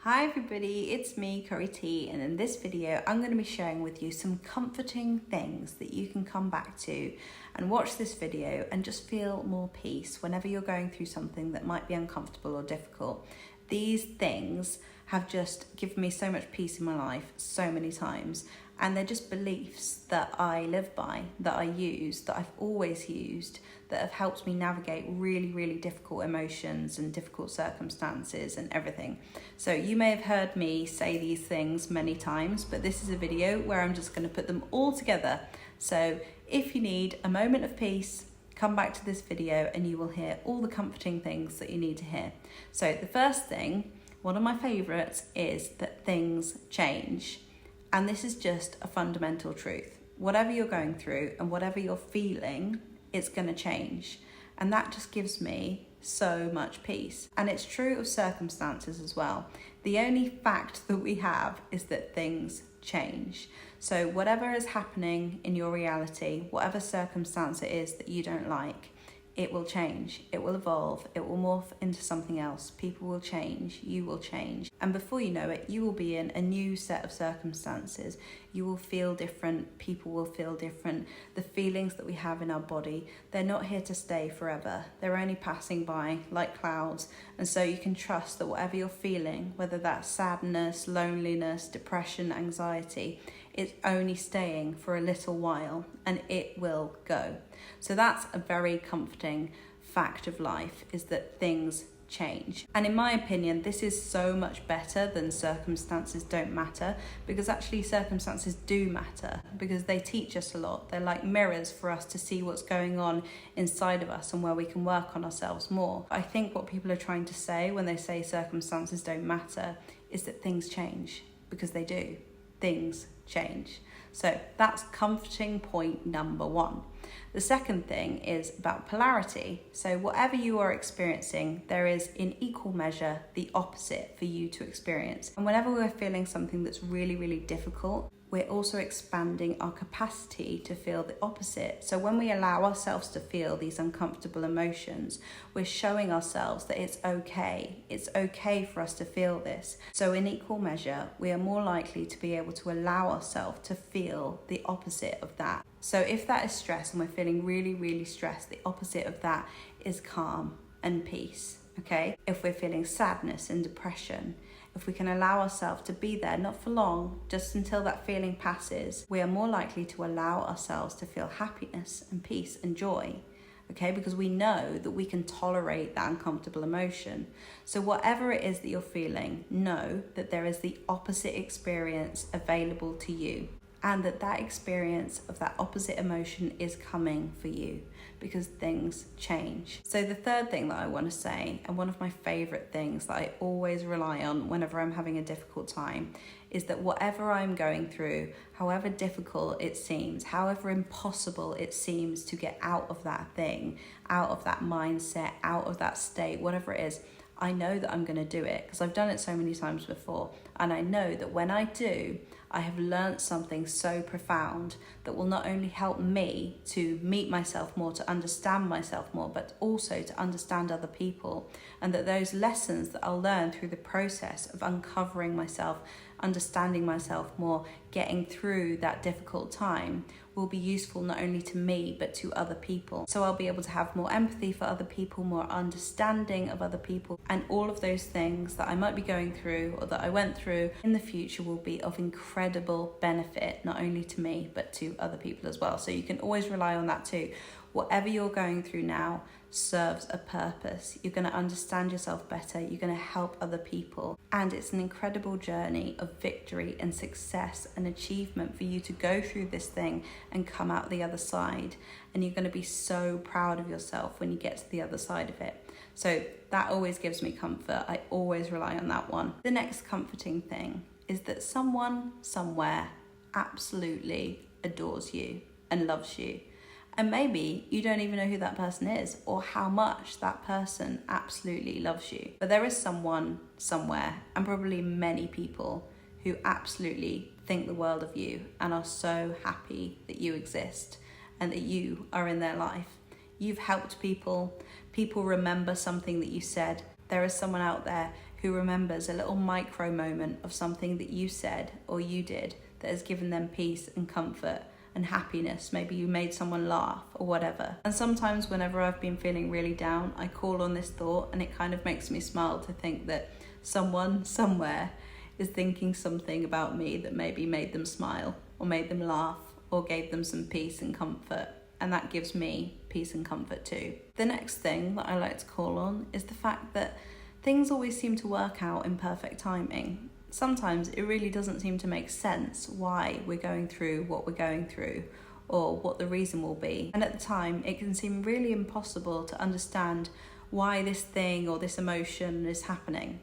Hi everybody, it's me, Curry T, and in this video I'm going to be sharing with you some comforting things that you can come back to and watch this video and just feel more peace whenever you're going through something that might be uncomfortable or difficult. These things have just given me so much peace in my life so many times, and they're just beliefs that I live by, that I use, that I've always used, that have helped me navigate really difficult emotions and difficult circumstances and everything. So you may have heard me say these things many times, but this is a video where I'm just going to put them all together. So if you need a moment of peace, come back to this video and you will hear all the comforting things that you need to hear. So the first thing, one of my favourites, is that things change. And this is just a fundamental truth. Whatever you're going through and whatever you're feeling, it's going to change. And that just gives me so much peace. And it's true of circumstances as well. The only fact that we have is that things change. So whatever is happening in your reality, whatever circumstance it is that you don't like, it will change, it will evolve, it will morph into something else. People will change, you will change. And before you know it, you will be in a new set of circumstances. You will feel different, people will feel different. The feelings that we have in our body, they're not here to stay forever. They're only passing by like clouds. And so you can trust that whatever you're feeling, whether that's sadness, loneliness, depression, anxiety, it's only staying for a little while and it will go. So that's a very comforting fact of life, is that things change. And in my opinion, this is so much better than circumstances don't matter, because actually circumstances do matter, because they teach us a lot. They're like mirrors for us to see what's going on inside of us and where we can work on ourselves more. I think what people are trying to say when they say circumstances don't matter is that things change, because they do. Things change. So that's comforting point number one. The second thing is about polarity. So whatever you are experiencing, there is in equal measure the opposite for you to experience. And whenever we're feeling something that's really difficult, we're also expanding our capacity to feel the opposite. So when we allow ourselves to feel these uncomfortable emotions, we're showing ourselves that it's okay. It's okay for us to feel this. So in equal measure, we are more likely to be able to allow ourselves to feel the opposite of that. So if that is stress and we're feeling really stressed, the opposite of that is calm and peace, okay? If we're feeling sadness and depression, if we can allow ourselves to be there, not for long, just until that feeling passes, we are more likely to allow ourselves to feel happiness and peace and joy, okay? Because we know that we can tolerate that uncomfortable emotion. So whatever it is that you're feeling, know that there is the opposite experience available to you, and that experience of that opposite emotion is coming for you, because things change. So the third thing that I want to say, and one of my favorite things that I always rely on whenever I'm having a difficult time, is that whatever I'm going through, however difficult it seems, however impossible it seems to get out of that thing, out of that mindset, out of that state, whatever it is, I know that I'm going to do it, because I've done it so many times before. And I know that when I do, I have learned something so profound that will not only help me to meet myself more, to understand myself more, but also to understand other people. And that those lessons that I'll learn through the process of uncovering myself, understanding myself more, getting through that difficult time, will be useful not only to me but to other people. So I'll be able to have more empathy for other people, more understanding of other people, and all of those things that I might be going through or that I went through in the future will be of incredible benefit, not only to me but to other people as well. So you can always rely on that too. Whatever you're going through now serves a purpose. You're going to understand yourself better, you're going to help other people, and it's an incredible journey of victory and success and achievement for you to go through this thing and come out the other side. And you're going to be so proud of yourself when you get to the other side of it. So that always gives me comfort. I always rely on that one. The next comforting thing is that someone somewhere absolutely adores you and loves you. And maybe you don't even know who that person is or how much that person absolutely loves you. But there is someone somewhere, and probably many people, who absolutely think the world of you and are so happy that you exist and that you are in their life. You've helped people. People remember something that you said. There is someone out there who remembers a little micro moment of something that you said or you did that has given them peace and comfort and happiness. Maybe you made someone laugh or whatever. And sometimes whenever I've been feeling really down, I call on this thought, and it kind of makes me smile to think that someone somewhere is thinking something about me that maybe made them smile or made them laugh or gave them some peace and comfort. And that gives me peace and comfort too. The next thing that I like to call on is the fact that things always seem to work out in perfect timing. Sometimes it really doesn't seem to make sense why we're going through what we're going through or what the reason will be. And at the time, it can seem really impossible to understand why this thing or this emotion is happening.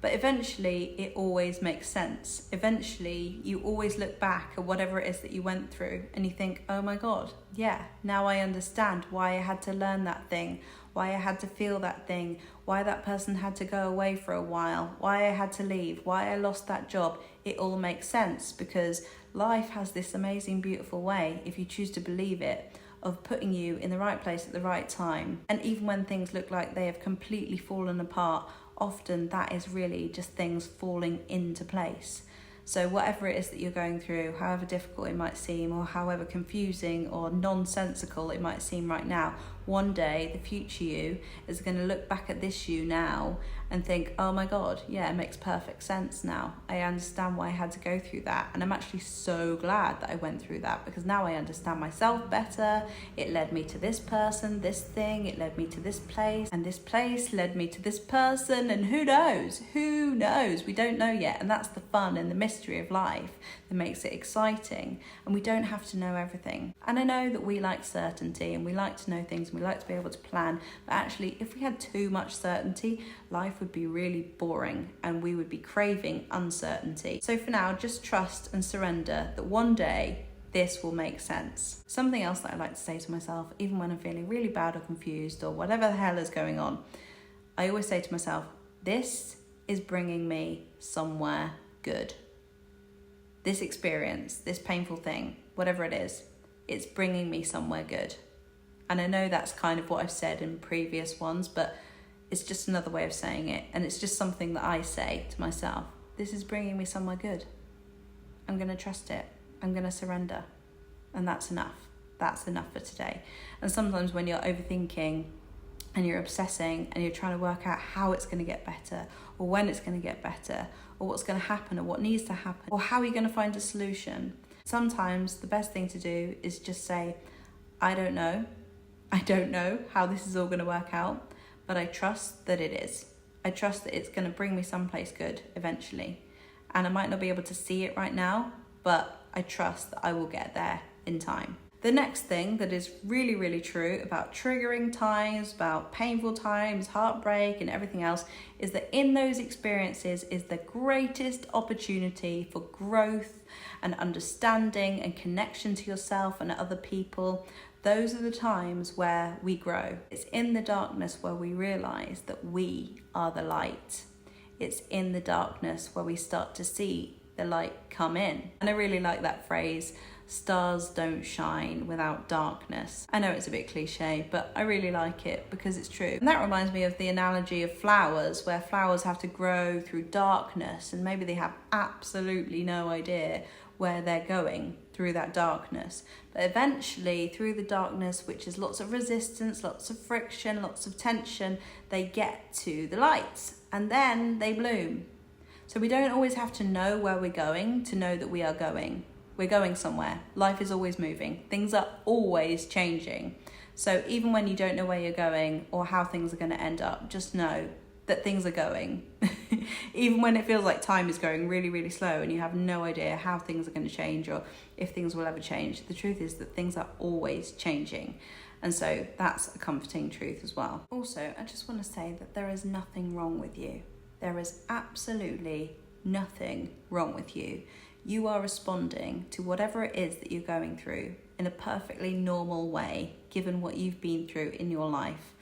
But eventually, it always makes sense. Eventually, you always look back at whatever it is that you went through and you think, oh my God, yeah, now I understand why I had to learn that thing, why I had to feel that thing, why that person had to go away for a while, why I had to leave, why I lost that job. It all makes sense because life has this amazing, beautiful way, if you choose to believe it, of putting you in the right place at the right time. And even when things look like they have completely fallen apart, often that is really just things falling into place. So whatever it is that you're going through, however difficult it might seem, or however confusing or nonsensical it might seem right now, one day the future you is going to look back at this you now and think, oh my God, yeah, it makes perfect sense now. I understand why I had to go through that. And I'm actually so glad that I went through that because now I understand myself better. It led me to this person, this thing, it led me to this place, and this place led me to this person. And who knows? Who knows? We don't know yet. And that's the fun and the mystery of life that makes it exciting. And we don't have to know everything. And I know that we like certainty and we like to know things and we like to be able to plan. But actually, if we had too much certainty, life would be really boring and we would be craving uncertainty. So for now, just trust and surrender that one day this will make sense. Something else that I like to say to myself, even when I'm feeling really bad or confused or whatever the hell is going on, I always say to myself, this is bringing me somewhere good. This experience, this painful thing, whatever it is, it's bringing me somewhere good. And I know that's kind of what I've said in previous ones, but it's just another way of saying it. And it's just something that I say to myself. This is bringing me somewhere good. I'm going to trust it. I'm going to surrender. And that's enough. That's enough for today. And sometimes when you're overthinking and you're obsessing and you're trying to work out how it's going to get better or when it's going to get better or what's going to happen or what needs to happen or how you're going to find a solution, sometimes the best thing to do is just say, I don't know. I don't know how this is all going to work out. But I trust that it is. I trust that it's going to bring me someplace good eventually. And I might not be able to see it right now, but I trust that I will get there in time. The next thing that is really, really true about triggering times, about painful times, heartbreak and everything else is that in those experiences is the greatest opportunity for growth and understanding and connection to yourself and other people. Those are the times where we grow. It's in the darkness where we realize that we are the light. It's in the darkness where we start to see the light come in. And I really like that phrase, stars don't shine without darkness. I know it's a bit cliche, but I really like it because it's true. And that reminds me of the analogy of flowers, where flowers have to grow through darkness and maybe they have absolutely no idea where they're going through that darkness. But eventually, through the darkness, which is lots of resistance, lots of friction, lots of tension, they get to the light and then they bloom. So we don't always have to know where we're going to know that we are going. We're going somewhere. Life is always moving. Things are always changing. So even when you don't know where you're going or how things are going to end up, just know that things are going. Even when it feels like time is going really, really slow and you have no idea how things are going to change or if things will ever change, the truth is that things are always changing. And so that's a comforting truth as well. Also, I just want to say that there is nothing wrong with you. There is absolutely nothing wrong with you. You are responding to whatever it is that you're going through in a perfectly normal way, given what you've been through in your life.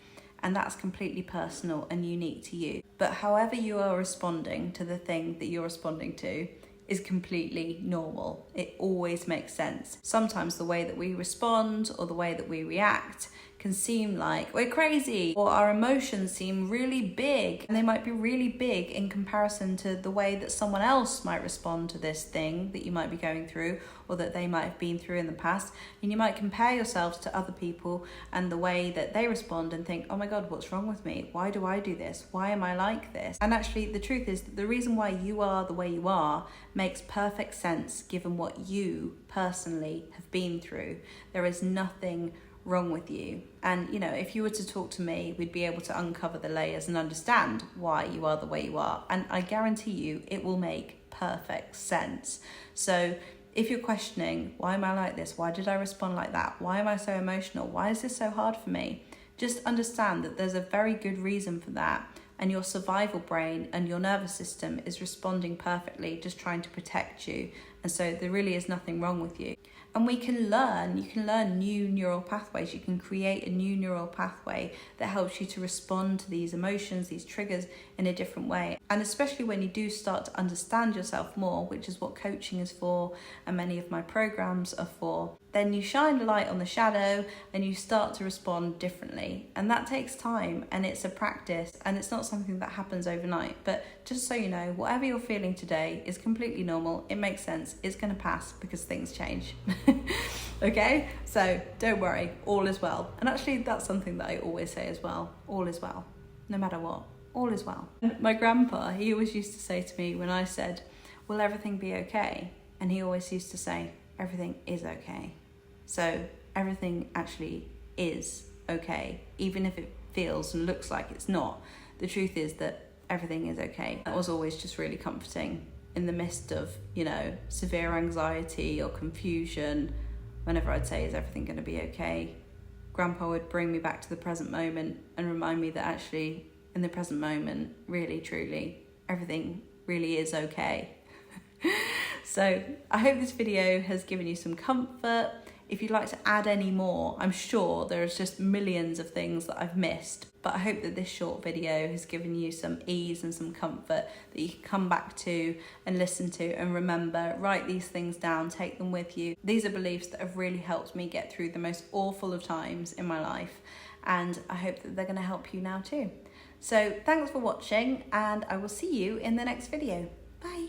And that's completely personal and unique to you. But however you are responding to the thing that you're responding to is completely normal. It always makes sense. Sometimes the way that we respond or the way that we react can can seem like we're crazy, or our emotions seem really big, and they might be really big in comparison to the way that someone else might respond to this thing that you might be going through, or that they might have been through in the past. And you might compare yourselves to other people and the way that they respond and think, oh my God, what's wrong with me? Why do I do this? Why am I like this? And actually the truth is that the reason why you are the way you are makes perfect sense given what you personally have been through. There is nothing wrong with you. And you know, if you were to talk to me, we'd be able to uncover the layers and understand why you are the way you are. And I guarantee you it will make perfect sense. So if you're questioning, why am I like this? Why did I respond like that? Why am I so emotional? Why is this so hard for me? Just understand that there's a very good reason for that. And your survival brain and your nervous system is responding perfectly, just trying to protect you. And so there really is nothing wrong with you. And you can learn new neural pathways. You can create a new neural pathway that helps you to respond to these emotions, these triggers in a different way. And especially when you do start to understand yourself more, which is what coaching is for and many of my programs are for, then you shine a light on the shadow and you start to respond differently. And that takes time, and it's a practice, and it's not something that happens overnight. But just so you know, whatever you're feeling today is completely normal. It makes sense. It's going to pass because things change. Okay? So don't worry, all is well. And actually that's something that I always say as well. All is well. No matter what, all is well. My grandpa, he always used to say to me when I said, will everything be okay? And he always used to say, everything is okay. So everything actually is okay, even if it feels and looks like it's not. The truth is that everything is okay. That was always just really comforting in the midst of, you know, severe anxiety or confusion. Whenever I'd say, is everything going to be okay? Grandpa would bring me back to the present moment and remind me that actually in the present moment, really, truly, everything really is okay. So I hope this video has given you some comfort. If you'd like to add any more, I'm sure there's just millions of things that I've missed, but I hope that this short video has given you some ease and some comfort that you can come back to and listen to and remember. Write these things down, take them with you. These are beliefs that have really helped me get through the most awful of times in my life, and I hope that they're going to help you now too. So thanks for watching, and I will see you in the next video. Bye.